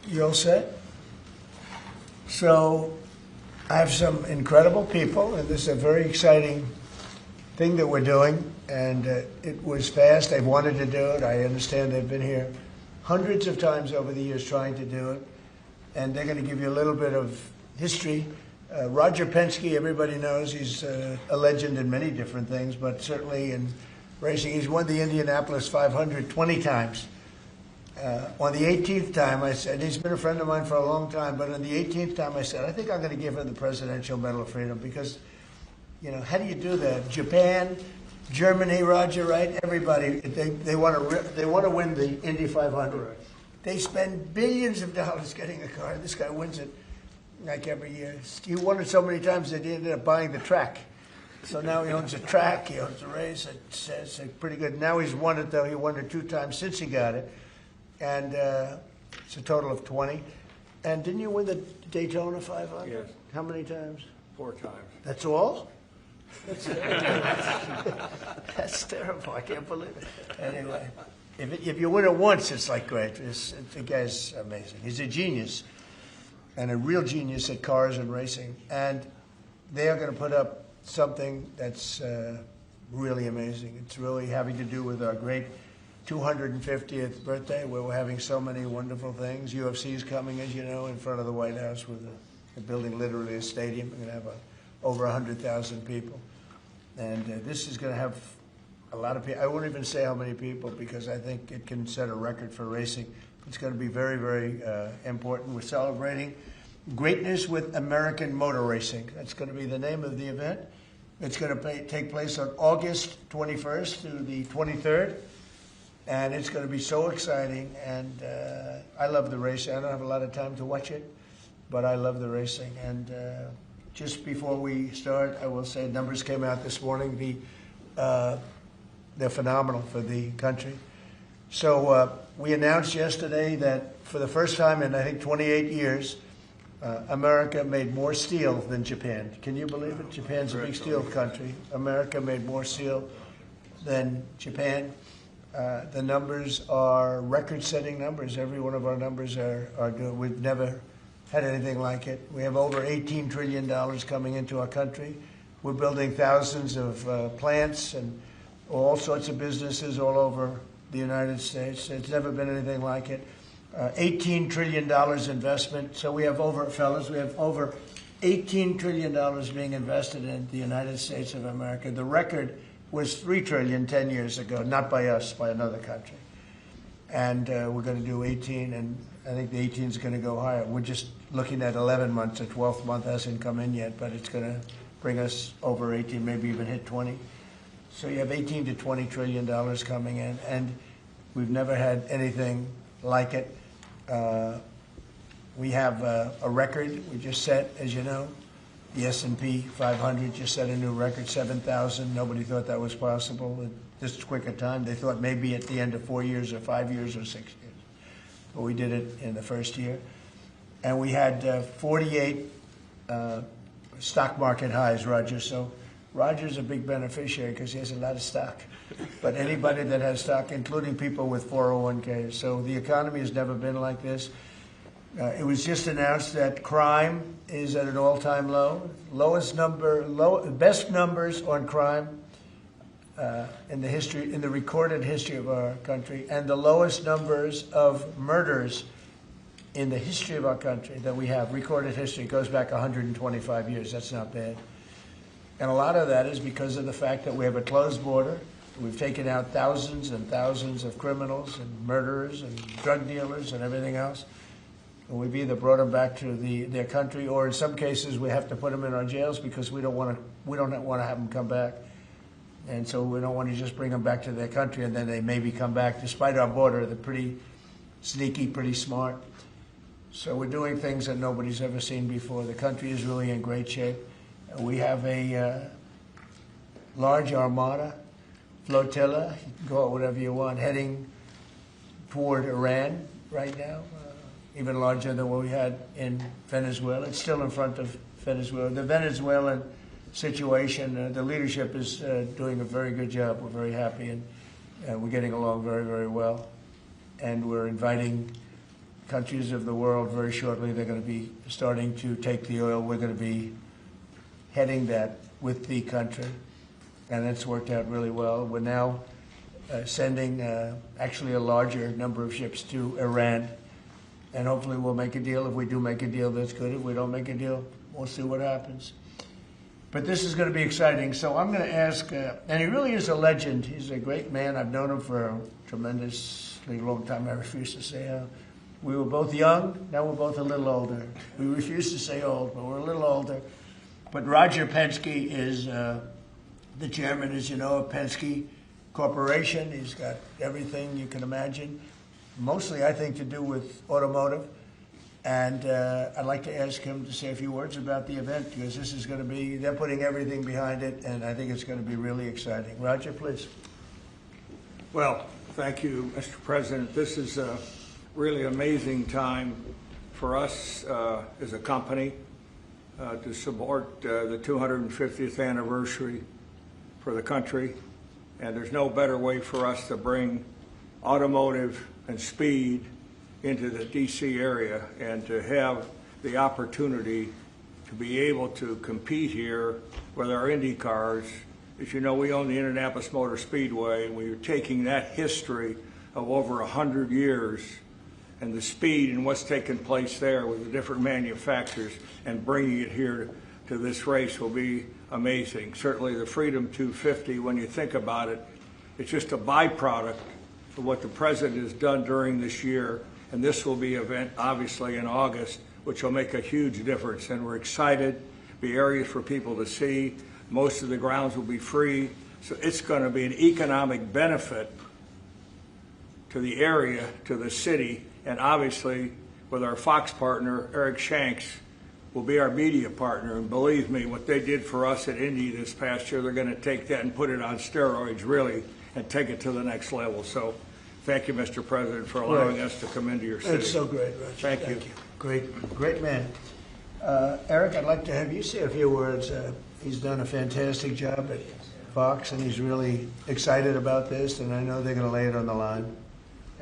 You all set? So I have some incredible people, and this is a very exciting thing that we're doing, and it was fast. They've wanted to do it. I understand they've been here hundreds of times over the years trying to do it, and they're going to give you a little bit of history. Roger Penske, everybody knows, he's a legend in many different things, but certainly in racing. He's won the Indianapolis 500 20 times. On the 18th time, I said, he's been a friend of mine for a long time, but on the 18th time I said, I think I'm going to give him the Presidential Medal of Freedom because, you know, how do you do that? Japan, Germany, Roger, right? Everybody, they want to win the Indy 500. They spend billions of dollars getting a car. This guy wins it like every year. He won it so many times that he ended up buying the track. So now he owns a track, he owns a race. It's pretty good. Now he's won it, though. He won it 2 times since he got it. And it's a total of 20. And didn't you win the Daytona 500? Yes. How many times? 4 times. That's all? That's terrible. That's terrible. I can't believe it. Anyway, if you win it once, it's like great. The guy's amazing. He's a genius, and a real genius at cars and racing. And they are going to put up something that's really amazing. It's really having to do with our great 250th birthday, where we're having so many wonderful things. UFC is coming, as you know, in front of the White House with a building literally a stadium. We're going to have over 100,000 people. And this is going to have a lot of people. I won't even say how many people because I think it can set a record for racing. It's going to be very, very important. We're celebrating greatness with American motor racing. That's going to be the name of the event. It's going to take place on August 21st through the 23rd. And it's going to be so exciting, and I love the racing. I don't have a lot of time to watch it, but I love the racing. And just before we start, I will say numbers came out this morning. They're phenomenal for the country. So we announced yesterday that for the first time in, I think, 28 years, America made more steel than Japan. Can you believe it? Japan's a big steel country. America made more steel than Japan. The numbers are record-setting numbers. Every one of our numbers are good. We've never had anything like it. We have over $18 trillion coming into our country. We're building thousands of plants and all sorts of businesses all over the United States. It's never been anything like it. $18 trillion investment. So we have over $18 trillion being invested in the United States of America. The record was $3 trillion 10 years ago, not by us, by another country. And we're going to do 18, and I think the 18 is going to go higher. We're just looking at 11 months. The 12th month hasn't come in yet, but it's going to bring us over 18, maybe even hit 20. So you have 18 to $20 trillion coming in, and we've never had anything like it. We have a record we just set, as you know. The AC1P 500 just set a new record, 7,000. Nobody thought that was possible at this quick a time. They thought maybe at the end of 4 years or 5 years or 6 years. But we did it in the first year. And we had 48 stock market highs, Roger. So Roger's a big beneficiary because he has a lot of stock. But anybody that has stock, including people with 401ks. So the economy has never been like this. It was just announced that crime is at an all-time low. Best numbers on crime in the recorded history of our country, and the lowest numbers of murders in the history of our country that we have. Recorded history goes back 125 years. That's not bad. And a lot of that is because of the fact that we have a closed border. We've taken out thousands and thousands of criminals and murderers and drug dealers and everything else. And we've either brought them back to their country, or in some cases we have to put them in our jails because we don't want to have them come back. And so we don't want to just bring them back to their country and then they maybe come back. Despite our border, they're pretty sneaky, pretty smart. So we're doing things that nobody's ever seen before. The country is really in great shape. We have a large armada, flotilla, you can call it whatever you want, heading toward Iran right now. Even larger than what we had in Venezuela. It's still in front of Venezuela. The Venezuelan situation, the leadership is doing a very good job. We're very happy, and we're getting along very, very well. And we're inviting countries of the world very shortly. They're going to be starting to take the oil. We're going to be heading that with the country, and it's worked out really well. We're now sending actually a larger number of ships to Iran, and hopefully we'll make a deal. If we do make a deal, that's good. If we don't make a deal, we'll see what happens. But this is going to be exciting. So I'm going to ask, and he really is a legend. He's a great man. I've known him for a tremendously long time. I refuse to say how. We were both young. Now we're both a little older. We refuse to say old, but we're a little older. But Roger Penske is the chairman, as you know, of Penske Corporation. He's got everything you can imagine, mostly, I think, to do with automotive. And I'd like to ask him to say a few words about the event, because this is going to be, they're putting everything behind it, and I think it's going to be really exciting. Roger, please. Well, thank you, Mr. President. This is a really amazing time for us as a company to support the 250th anniversary for the country. And there's no better way for us to bring automotive and speed into the DC area and to have the opportunity to be able to compete here with our Indy cars. As you know, we own the Indianapolis Motor Speedway, and we are taking that history of over 100 years and the speed and what's taken place there with the different manufacturers and bringing it here to this race will be amazing. Certainly the Freedom 250, when you think about it, it's just a byproduct of what the President has done during this year. And this will be an event, obviously, in August, which will make a huge difference. And we're excited, be areas for people to see. Most of the grounds will be free. So it's going to be an economic benefit to the area, to the city, and obviously with our Fox partner, Eric Shanks, will be our media partner. And believe me, what they did for us at Indy this past year, they're going to take that and put it on steroids, really, and take it to the next level. So thank you, Mr. President, for allowing us to come into your city. That's so great, Roger. Thank you. Great man. Eric, I'd like to have you say a few words. He's done a fantastic job at Fox, and he's really excited about this, and I know they're going to lay it on the line.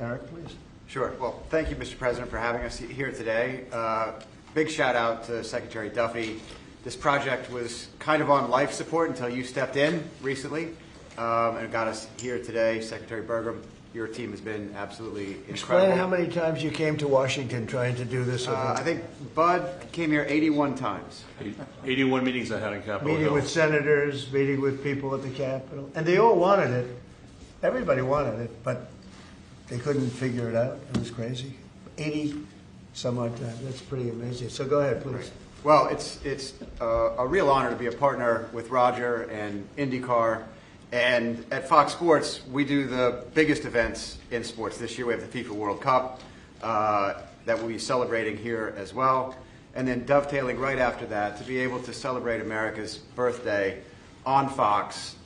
Eric, please. Sure. Well, thank you, Mr. President, for having us here today. Big shout out to Secretary Duffy. This project was kind of on life support until you stepped in recently and got us here today. Secretary Burgum, your team has been absolutely incredible. Explain how many times you came to Washington trying to do this. I think Bud came here 81 times. 81 meetings I had in Capitol Hill. Meeting with senators, meeting with people at the Capitol. And they all wanted it. Everybody wanted it, but they couldn't figure it out. It was crazy. 80 some odd times. That's pretty amazing. So go ahead, please. Right. Well, it's a real honor to be a partner with Roger and IndyCar. And at Fox Sports, we do the biggest events in sports. This year we have the FIFA World Cup that we'll be celebrating here as well. And then dovetailing right after that, to be able to celebrate America's birthday on Fox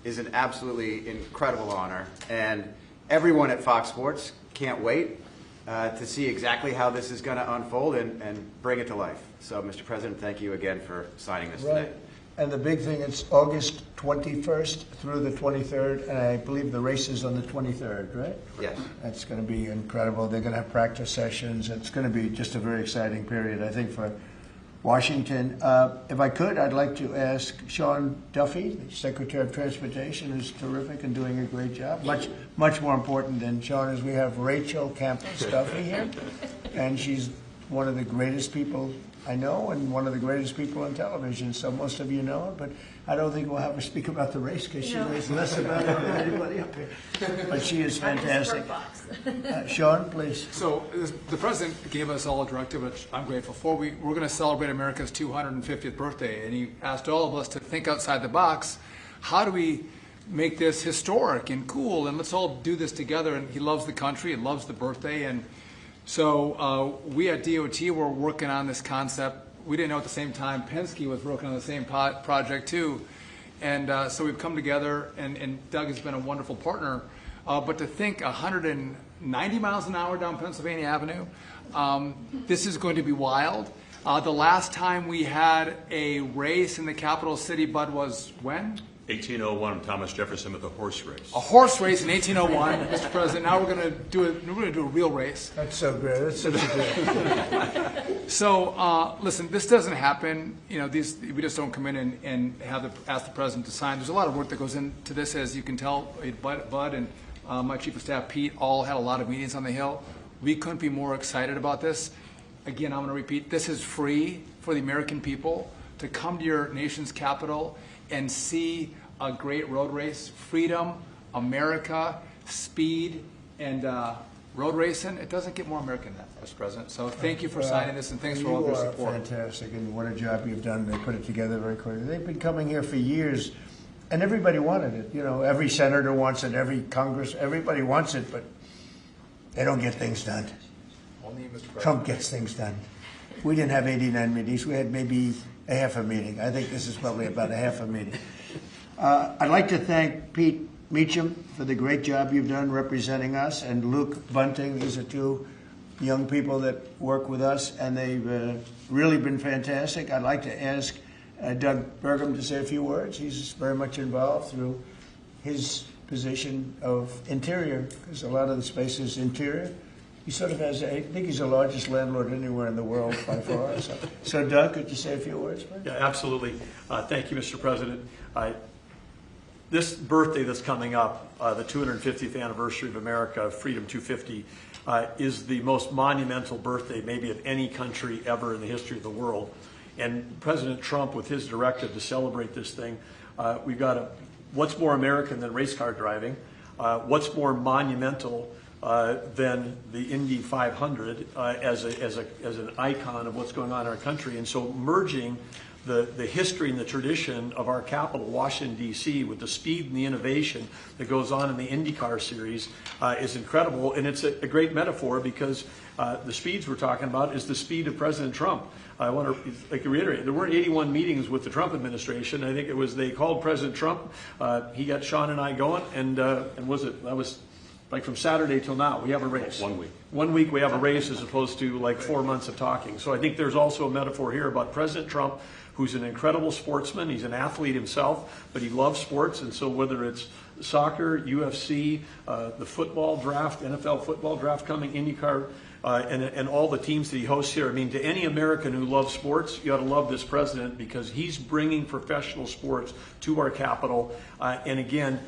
is an absolutely incredible honor. And everyone at Fox Sports can't wait to see exactly how this is going to unfold and bring it to life. So, Mr. President, thank you again for signing this today. And the big thing, it's August 21st through the 23rd, and I believe the race is on the 23rd, right? Yes. That's going to be incredible. They're going to have practice sessions. It's going to be just a very exciting period, I think, for Washington. If I could, I'd like to ask Sean Duffy, the Secretary of Transportation, who's terrific and doing a great job. Much more important than Sean is we have Rachel Campos Duffy here, and she's one of the greatest people I know and one of the greatest people on television, so most of you know her, but I don't think we'll have her speak about the race because she knows less about it than anybody up here. But she is fantastic. Sean, please. So the President gave us all a directive, which I'm grateful for. We're going to celebrate America's 250th birthday, and he asked all of us to think outside the box. How do we make this historic and cool, and let's all do this together? And he loves the country and loves the birthday, and so we at DOT were working on this concept. We didn't know at the same time Penske was working on the same project too. And so we've come together, and Doug has been a wonderful partner. But to think 190 miles an hour down Pennsylvania Avenue, this is going to be wild. The last time we had a race in the capital city, Bud, was when? 1801, Thomas Jefferson with a horse race. A horse race in 1801, Mr. President. Now we're going to do a real race. That's so great. That's such a great. So, listen, this doesn't happen. You know, we just don't come in and ask the president to sign. There's a lot of work that goes into this, as you can tell. Bud and my chief of staff, Pete, all had a lot of meetings on the Hill. We couldn't be more excited about this. Again, I'm going to repeat, this is free for the American people to come to your nation's capital and see a great road race. Freedom, America, speed, and road racing. It doesn't get more American than that, Mr. President. So thank you for signing this, and thanks for all of your support. You are fantastic, and what a job you've done. They put it together very quickly. They've been coming here for years, and everybody wanted it. You know, every senator wants it, every Congress, everybody wants it, but they don't get things done. Only Mr. President. Trump gets things done. We didn't have 89 meetings. We had maybe a half a meeting. I think this is probably about a half a meeting. I'd like to thank Pete Meacham for the great job you've done representing us, and Luke Bunting. These are two young people that work with us, and they've really been fantastic. I'd like to ask Doug Burgum to say a few words. He's very much involved through his position of interior, because a lot of the space is interior. He sort of has, I think he's the largest landlord anywhere in the world by far. So Doug, could you say a few words, please? Yeah, absolutely. Thank you, Mr. President. This birthday that's coming up, the 250th anniversary of America, Freedom 250, is the most monumental birthday maybe of any country ever in the history of the world. And President Trump, with his directive to celebrate this thing, we've got what's more American than race car driving? What's more monumental than the Indy 500 as an icon of what's going on in our country? And so merging the history and the tradition of our capital, Washington, D.C., with the speed and the innovation that goes on in the IndyCar series is incredible. And it's a great metaphor, because the speeds we're talking about is the speed of President Trump. I want to reiterate, there weren't 81 meetings with the Trump administration. I think it was, they called President Trump. He got Sean and I going, and that was like from Saturday till now, we have a race. 1 week. 1 week we have a race, as opposed to like 4 months of talking. So I think there's also a metaphor here about President Trump, who's an incredible sportsman. He's an athlete himself, but he loves sports. And so whether it's soccer, UFC, the football draft, NFL football draft coming, IndyCar, and all the teams that he hosts here. I mean, to any American who loves sports, you ought to love this president, because he's bringing professional sports to our capital. And again,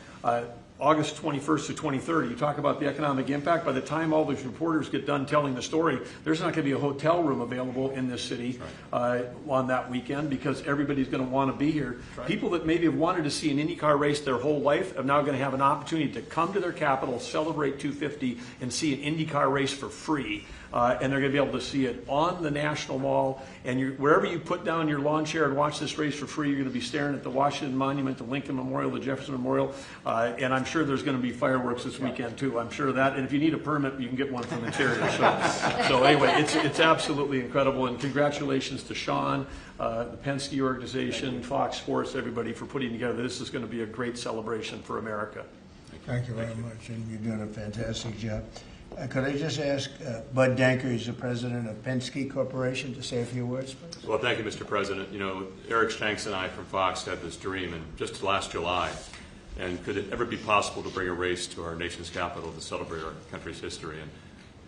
August 21st to 23rd, you talk about the economic impact. By the time all these reporters get done telling the story, there's not going to be a hotel room available in this city on that weekend, because everybody's going to want to be here. Right. People that maybe have wanted to see an IndyCar race their whole life are now going to have an opportunity to come to their capital, celebrate 250, and see an IndyCar race for free. And they're going to be able to see it on the National Mall. And wherever you put down your lawn chair and watch this race for free, you're going to be staring at the Washington Monument, the Lincoln Memorial, the Jefferson Memorial. And I'm sure there's going to be fireworks this weekend, too. I'm sure of that. And if you need a permit, you can get one from Interior. So anyway, it's absolutely incredible. And congratulations to Sean, the Penske organization, Fox Sports, everybody for putting together. This is going to be a great celebration for America. Thank you very much, and you're doing a fantastic job. Could I just ask Bud Danker, who's the president of Penske Corporation, to say a few words, please? Well, thank you, Mr. President. You know, Eric Shanks and I from Fox had this dream, and just last July, and could it ever be possible to bring a race to our nation's capital to celebrate our country's history? And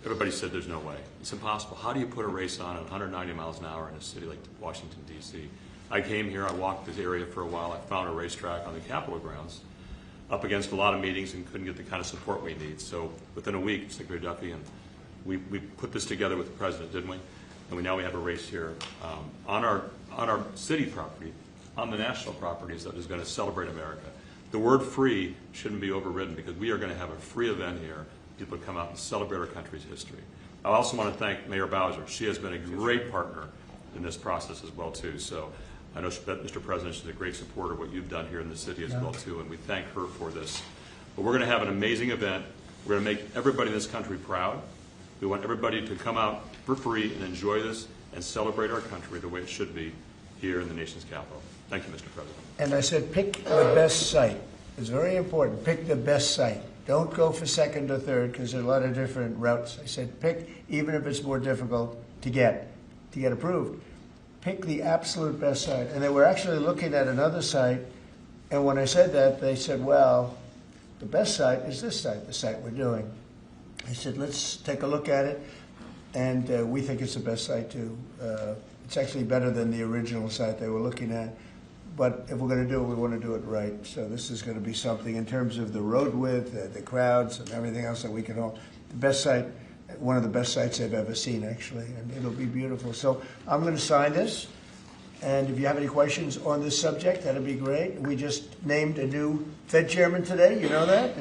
everybody said there's no way. It's impossible. How do you put a race on at 190 miles an hour in a city like Washington, D.C.? I came here, I walked this area for a while, I found a racetrack on the Capitol grounds, up against a lot of meetings, and couldn't get the kind of support we need. So within a week, Secretary Duffy and we put this together with the president, didn't we? And now we have a race here on our city property, on the national properties, that is going to celebrate America. The word free shouldn't be overridden, because we are going to have a free event here. People come out and celebrate our country's history. I also want to thank Mayor Bowser. She has been a great partner in this process as well, too. So I know, Mr. President, she's a great supporter of what you've done here in the city as well, too, and we thank her for this. But we're going to have an amazing event. We're going to make everybody in this country proud. We want everybody to come out for free and enjoy this and celebrate our country the way it should be here in the nation's capital. Thank you, Mr. President. And I said, pick the best site. It's very important. Pick the best site. Don't go for second or third, because there are a lot of different routes. I said, pick, even if it's more difficult to get approved. Pick the absolute best site. And they were actually looking at another site And when I said that, they said, well, the best site is this site, the site we're doing. I said, let's take a look at it, and we think it's the best site too. It's actually better than the original site they were looking at. But if we're going to do it, we want to do it right. So this is going to be something in terms of the road width, the crowds, and everything else that we can all. The best site, one of the best sites I've ever seen, actually, and it'll be beautiful. So I'm going to sign this, and if you have any questions on this subject, that'd be great. We just named a new Fed chairman today. You know that?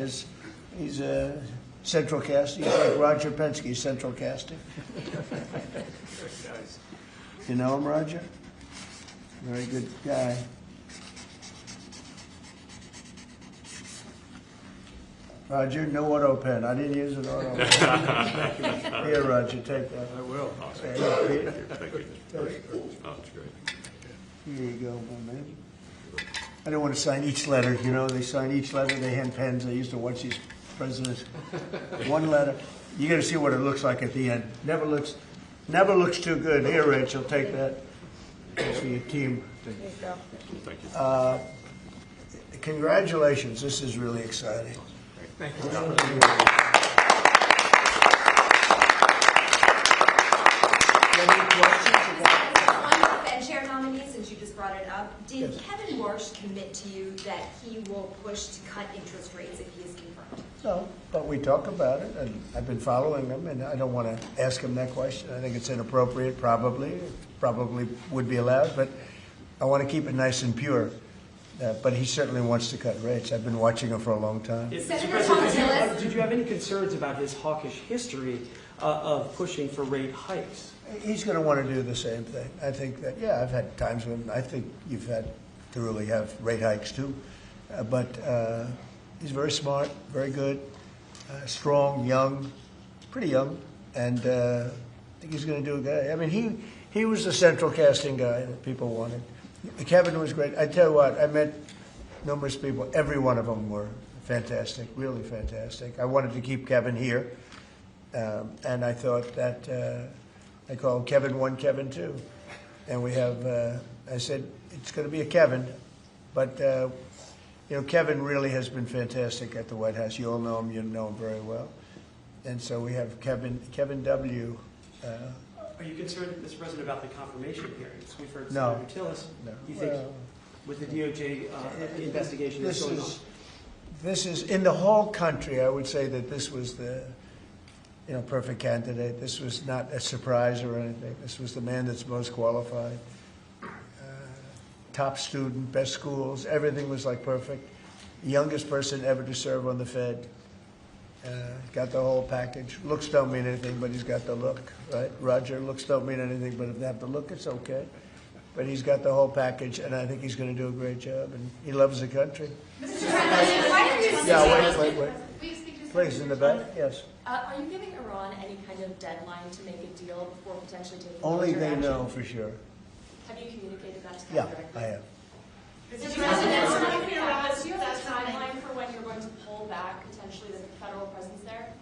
He's a central casting. He's like Roger Penske, central casting. You know him, Roger? Very good guy. Roger, no auto pen. I didn't use an auto pen. Here, Roger, take that. I will. Thank you. Oh, it's great. Here you go, my man. I don't want to sign each letter. You know, they sign each letter. They hand pens. I used to watch these presidents. One letter. You got to see what it looks like at the end. Never looks too good. Here, Rachel, take that. For your team. Thank you. Congratulations. This is really exciting. Thank you. On Fed chair nominee, since you just brought it up, did Yes. Kevin Warsh commit to you that he will push to cut interest rates if he is confirmed? No, but we talk about it, and I've been following them, and I don't want to ask him that question. I think it's inappropriate, probably. It probably would be allowed, but I want to keep it nice and pure. But he certainly wants to cut rates. I've been watching him for a long time. Senator Mr. President, Thomas. did you have any concerns about his hawkish history of pushing for rate hikes? He's going to want to do the same thing. I think that, yeah, I've had times when I think you've had to really have rate hikes too. But he's very smart, very good, strong, young, pretty young, and I think he's going to do a good. I mean, he was the central casting guy that people wanted. Kevin was great. I tell you what, I met numerous people. Every one of them were fantastic, really fantastic. I wanted to keep Kevin here, and I thought that I called Kevin 1, Kevin 2. And we have, I said, it's going to be a Kevin, but Kevin really has been fantastic at the White House. You all know him. You know him very well. And so we have Kevin W. Are you concerned, Mr. President, about the confirmation hearings? We've heard No. Senator Tillis. No. You think with the DOJ investigation that's going on? This is, in the whole country, I would say that this was the perfect candidate. This was not a surprise or anything. This was the man that's most qualified. Top student, best schools, everything was like perfect. Youngest person ever to serve on the Fed. Got the whole package. Looks don't mean anything, but he's got the look, right? Roger, looks don't mean anything, but if they have the look, it's okay. But he's got the whole package, and I think he's going to do a great job, and he loves the country. Mr. President, why are you Yeah, wait. Will you speak to Please, in the back, yes. Are you giving Iran any kind of deadline to make a deal before potentially taking Only military they action? know for sure. Have you communicated that to them Yeah, directly? I have. Mr. President, do you have a timeline for when you're going to pull back potentially the federal presence there?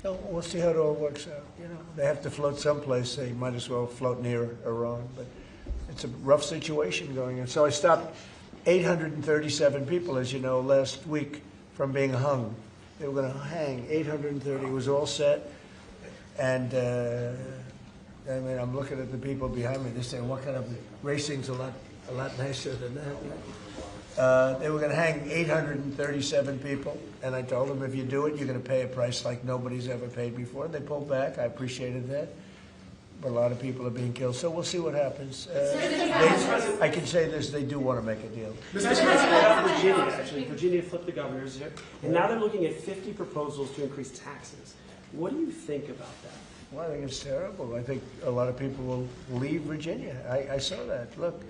No, we'll see how it all works out. They have to float someplace. They might as well float near Iran. But it's a rough situation going on. So I stopped 837 people, as you know, last week from being hung. They were going to hang 830. It was all set. And I'm looking at the people behind me. They say, what kind of racing's a lot nicer than that. They were going to hang 837 people, and I told them, if you do it, you're going to pay a price like nobody's ever paid before. They pulled back. I appreciated that. But a lot of people are being killed, so we'll see what happens. I can say this, they do want to make a deal. Mr. President, Virginia, actually, Virginia flipped the governors, and now they're looking at 50 proposals to increase taxes. What do you think about that? Well, I think it's terrible. I think a lot of people will leave Virginia. I saw that. Look,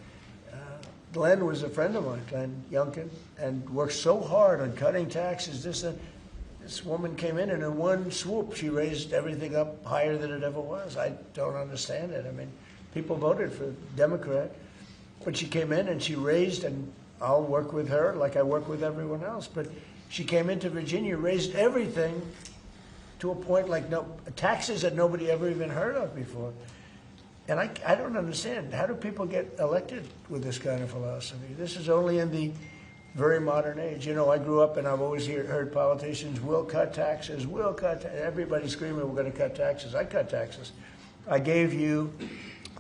Glenn was a friend of mine, Glenn Youngkin, and worked so hard on cutting taxes. This woman came in, and in one swoop, she raised everything up higher than it ever was. I don't understand it. I mean, people voted for Democrat, but she came in and she raised, and I'll work with her like I work with everyone else, but she came into Virginia, raised everything to a point like taxes that nobody ever even heard of before. And I don't understand, how do people get elected with this kind of philosophy? This is only in the very modern age. You know, I grew up and I've always heard politicians will cut taxes, will cut, everybody screaming we're going to cut taxes. I cut taxes. I gave you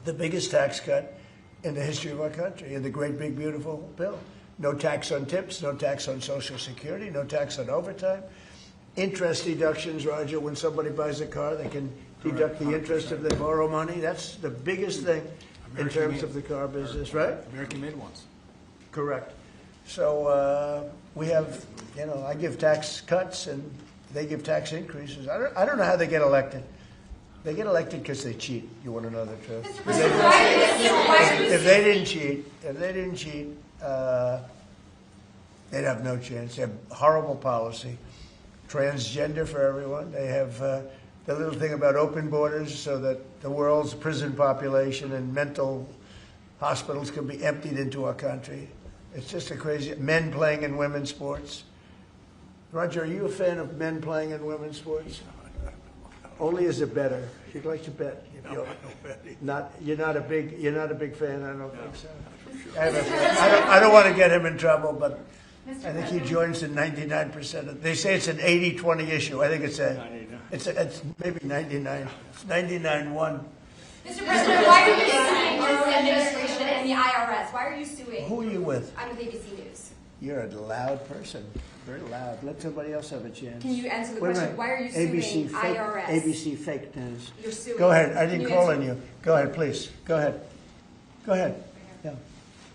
the biggest tax cut in the history of our country, in the great big beautiful bill. No tax on tips, no tax on Social Security, no tax on overtime. Interest deductions, Roger, when somebody buys a car, they can deduct the interest if they borrow money. That's the biggest thing in terms of the car business, right? American-made ones. Correct. So we have, you know, I give tax cuts and they give tax increases. I don't know how they get elected. They get elected because they cheat. You want to know the truth? If they didn't cheat, they'd have no chance. They have horrible policy. Transgender for everyone. They have the little thing about open borders so that the world's prison population and mental hospitals can be emptied into our country. It's just a crazy, men playing in women's sports. Roger, are you a fan of men playing in women's sports? Only as a bettor. You'd like to bet. You're not a big fan, I don't think so. I don't want to get him in trouble, but I think he joins in 99% of, they say it's an 80-20 issue. I think it's maybe 99. It's 99-1. Mr. President, why are you suing this administration and the IRS? Why are you suing? Who are you with? I'm with ABC News. You're a loud person. Very loud. Let somebody else have a chance. Can you answer the Wait a question? minute. Why are you suing ABC fake, IRS? ABC fake news. You're suing. Go ahead. I didn't Can call answer? on you. Go ahead, please. Go ahead. Go ahead. Yeah.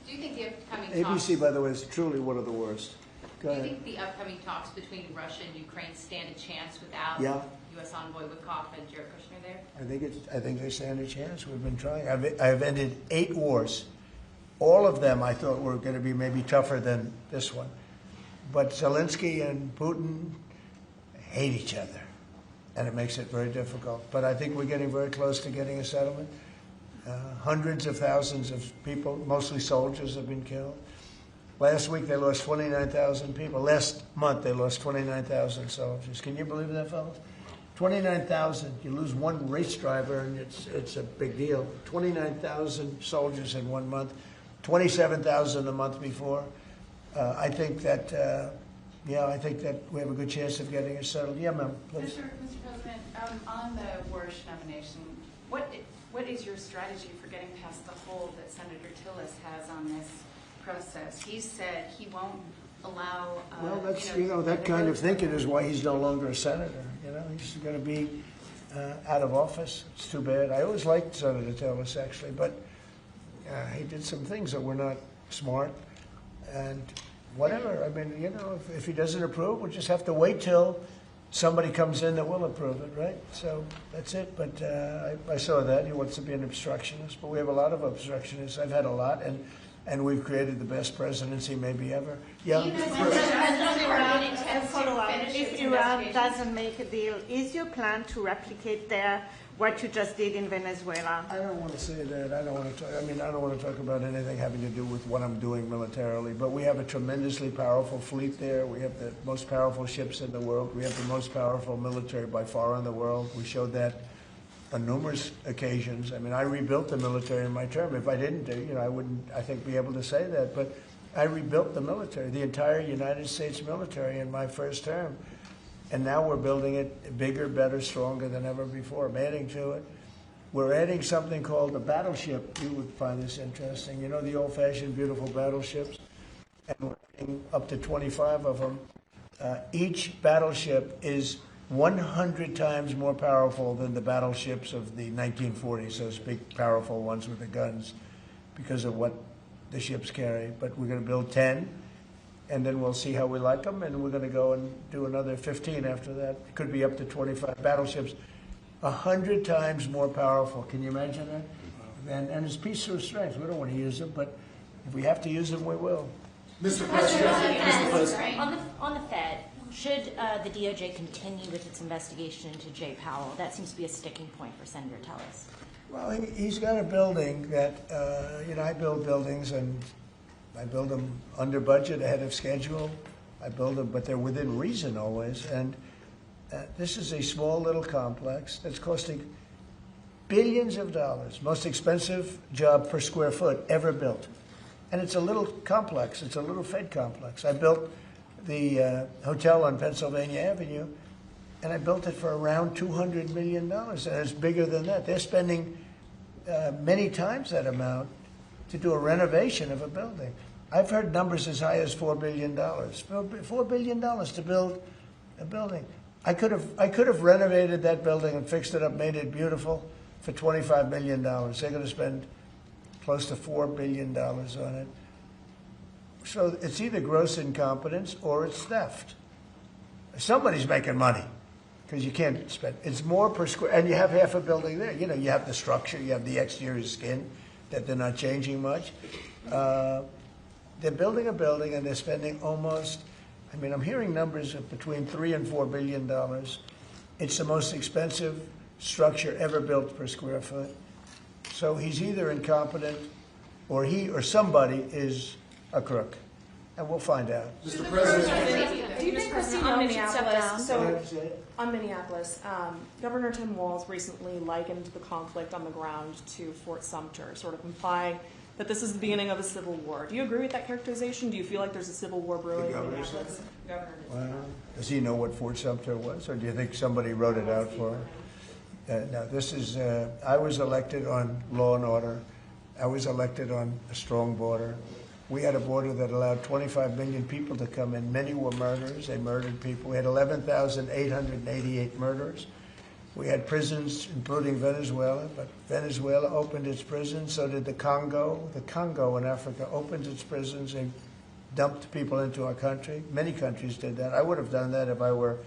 Do you think the upcoming ABC, talks, by the way, is truly one of the worst. Go do you ahead. think the upcoming talks between Russia and Ukraine stand a chance without Yeah. U.S. envoy Witkoff and Jared Kushner there? I think they stand a chance. We've been trying. I've ended 8 wars. All of them I thought were going to be maybe tougher than this one. But Zelensky and Putin hate each other, and it makes it very difficult. But I think we're getting very close to getting a settlement. Hundreds of thousands of people, mostly soldiers, have been killed. Last week they lost 29,000 people. Last month they lost 29,000 soldiers. Can you believe that, fellas? 29,000. You lose one race driver, and it's a big deal. 29,000 soldiers in 1 month. 27,000 the month before. I think that I think that we have a good chance of getting it settled. Yeah, ma'am, please. Mr. President, on the Warsh nomination, what is your strategy for getting past the hold that Senator Tillis has on this process? He said he won't allow. Well, that's that kind of thinking is why he's no longer a senator. He's going to be out of office. It's too bad. I always liked Senator Tillis actually, but he did some things that were not smart. And whatever, I mean, if he doesn't approve, we'll just have to wait till somebody comes in that will approve it, right? So that's it. But I saw that. He wants to be an obstructionist, but we have a lot of obstructionists. I've had a lot, and we've created the best presidency maybe ever. Yeah. If Iran doesn't make a deal, is your plan to replicate there what you just did in Venezuela? I don't want to say that. I don't want to talk about anything having to do with what I'm doing militarily, but we have a tremendously powerful fleet there. We have the most powerful ships in the world. We have the most powerful military by far in the world. We showed that on numerous occasions. I mean, I rebuilt the military in my term. If I didn't, I wouldn't, I think, be able to say that. But I rebuilt the military, the entire United States military in my first term. And now we're building it bigger, better, stronger than ever before. I'm adding to it. We're adding something called a battleship. You would find this interesting. The old-fashioned, beautiful battleships? And we're adding up to 25 of them. Each battleship is 100 times more powerful than the battleships of the 1940s, those big, powerful ones with the guns, because of what the ships carry. But we're going to build 10. And then we'll see how we like them, and we're going to go and do another 15 after that. It could be up to 25 battleships, 100 times more powerful. Can you imagine that? And it's peace through strength. We don't want to use them, but if we have to use them, we will. Mr. President, on the Fed, should the DOJ continue with its investigation into Jay Powell? That seems to be a sticking point for Senator Tillis. Well, he's got a building that, I build buildings, and I build them under budget, ahead of schedule. I build them, but they're within reason always. And this is a small little complex that's costing Billions of dollars, most expensive job per square foot ever built. And it's a little complex, it's a little Fed complex. I built the hotel on Pennsylvania Avenue, and I built it for around $200 million, and it's bigger than that. They're spending many times that amount to do a renovation of a building. I've heard numbers as high as $4 billion. $4 billion to build a building. I could have renovated that building and fixed it up, made it beautiful for $25 million. They're going to spend close to $4 billion on it. So it's either gross incompetence or it's theft. Somebody's making money because you can't spend. It's more per square, and you have half a building there. You know, you have the structure, you have the exterior skin that they're not changing much. They're building a building and they're spending almost, I mean, I'm hearing numbers of between $3 and $4 billion. It's the most expensive structure ever built per square foot. So he's either incompetent or he or somebody is a crook. And we'll find out. Mr. President. Do you think Christine on should step down? Minneapolis, On Minneapolis, Governor Tim Walz recently likened the conflict on the ground to Fort Sumter, sort of implying that this is the beginning of a civil war. Do you agree with that characterization? Do you feel like there's a civil war brewing in Minneapolis? Well, does he know what Fort Sumter was, or do you think somebody wrote it out for him? No, this is, I was elected on law and order. I was elected on a strong border. We had a border that allowed 25 million people to come in. Many were murderers. They murdered people. We had 11,888 murderers. We had prisons, including Venezuela, but Venezuela opened its prisons. So did the Congo. The Congo in Africa opened its prisons and dumped people into our country. Many countries did that. I would have done that if I were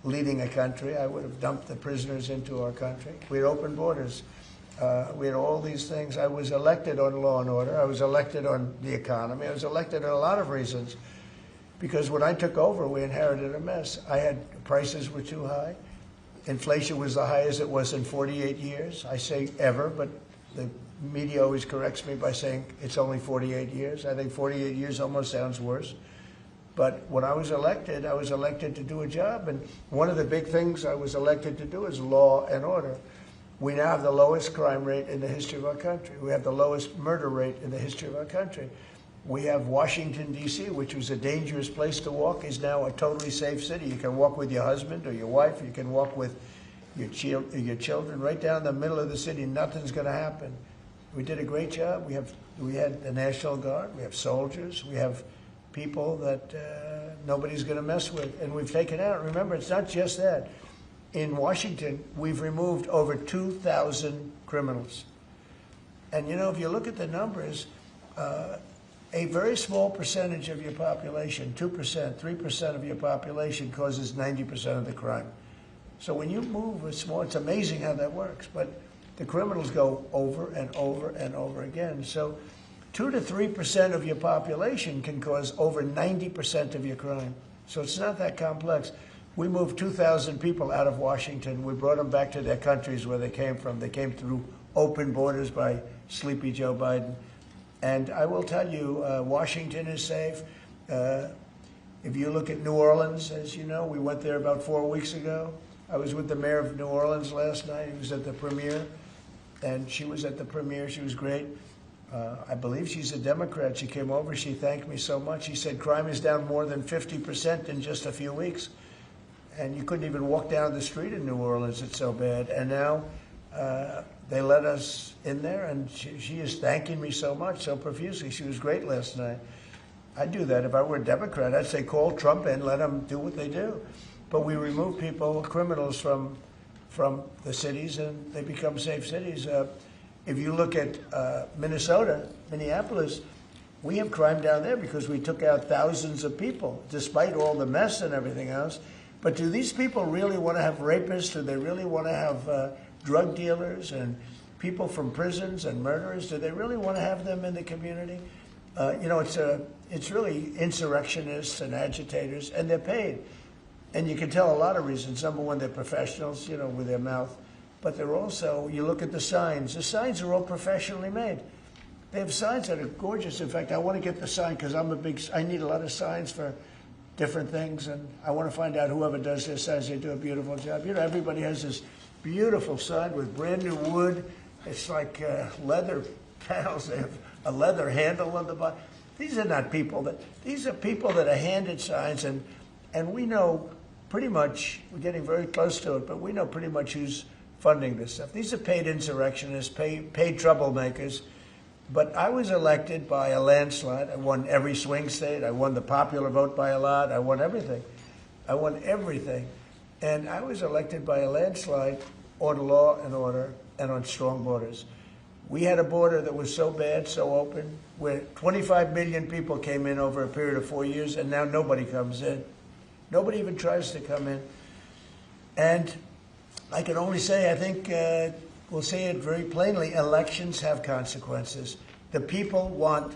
leading a country. I would have dumped the prisoners into our country. We had open borders. We had all these things. I was elected on law and order. I was elected on the economy. I was elected on a lot of reasons because when I took over, we inherited a mess. Prices were too high. Inflation was the highest it was in 48 years. I say ever, but the media always corrects me by saying it's only 48 years. I think 48 years almost sounds worse. But when I was elected to do a job. And one of the big things I was elected to do is law and order. We now have the lowest crime rate in the history of our country. We have the lowest murder rate in the history of our country. We have Washington, D.C., which was a dangerous place to walk, is now a totally safe city. You can walk with your husband or your wife. You can walk with your children right down the middle of the city. Nothing's going to happen. We did a great job. We had the National Guard. We have soldiers. We have people that nobody's going to mess with. And we've taken out, remember, it's not just that. In Washington, we've removed over 2,000 criminals. And you know, if you look at the numbers, a very small percentage of your population, 2%, 3% of your population causes 90% of the crime. So when you move a small, it's amazing how that works. But the criminals go over and over and over again. So 2 to 3% of your population can cause over 90% of your crime. So it's not that complex. We moved 2,000 people out of Washington. We brought them back to their countries where they came from. They came through open borders by Sleepy Joe Biden. And I will tell you, Washington is safe. If you look at New Orleans, as you know, we went there about 4 weeks ago. I was with the mayor of New Orleans last night. He was at the premiere, and she was at the premiere. She was great. I believe she's a Democrat. She came over. She thanked me so much. She said crime is down more than 50% in just a few weeks. And you couldn't even walk down the street in New Orleans. It's so bad. And now they let us in there, and she is thanking me so much, so profusely. She was great last night. I'd do that if I were a Democrat. I'd say call Trump in, let them do what they do. But we remove people, criminals, from the cities, and they become safe cities. If you look at Minnesota, Minneapolis, we have crime down there because we took out thousands of people, despite all the mess and everything else. But do these people really want to have rapists? Do they really want to have drug dealers and people from prisons and murderers? Do they really want to have them in the community? You know, it's really insurrectionists and agitators, and they're paid. And you can tell a lot of reasons. Number one, they're professionals, you know, with their mouth. But they're also, you look at the signs. The signs are all professionally made. They have signs that are gorgeous. In fact, I want to get the sign because I need a lot of signs for different things, and I want to find out whoever does their signs, they do a beautiful job. You know, everybody has this beautiful sign with brand new wood. It's like leather panels. They have a leather handle on the bottom. These are not people these are people that are handed signs, and we know pretty much, we're getting very close to it, but we know pretty much who's funding this stuff. These are paid insurrectionists, paid troublemakers. But I was elected by a landslide. I won every swing state. I won the popular vote by a lot. I won everything. I won everything. And I was elected by a landslide on law and order and on strong borders. We had a border that was so bad, so open, where 25 million people came in over a period of 4 years, and now nobody comes in. Nobody even tries to come in. And I can only say, I think, we'll say it very plainly, elections have consequences. The people want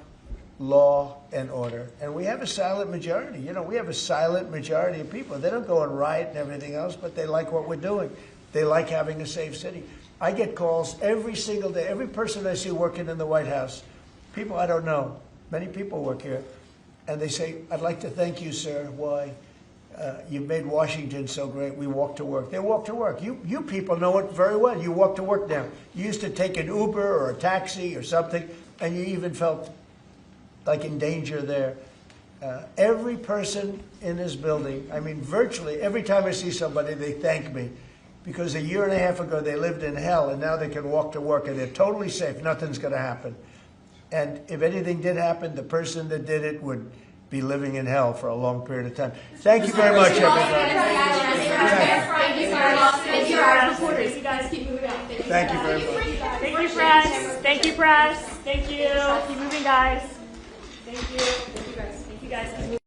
law and order. And we have a silent majority. You know, we have a silent majority of people. They don't go and riot and everything else, but they like what we're doing. They like having a safe city. I get calls every single day. Every person I see working in the White House, people I don't know, many people work here, and they say, I'd like to thank you, sir. Why? You've made Washington so great. We walk to work. They walk to work. You people know it very well. You walk to work now. You used to take an Uber or a taxi or something, and you even felt like in danger there. Every person in this building, I mean, virtually every time I see somebody, they thank me. Because a year and a half ago, they lived in hell, and now they can walk to work, and they're totally safe. Nothing's going to happen. And if anything did happen, the person that did it would be living in hell for a long period of time. Thank you very much, everybody. Thank you, our reporters. You guys keep moving out. Thank you very much. Thank you, press. Thank you, press. Thank you. Keep moving, guys. Thank you. Thank you guys. Thank you guys.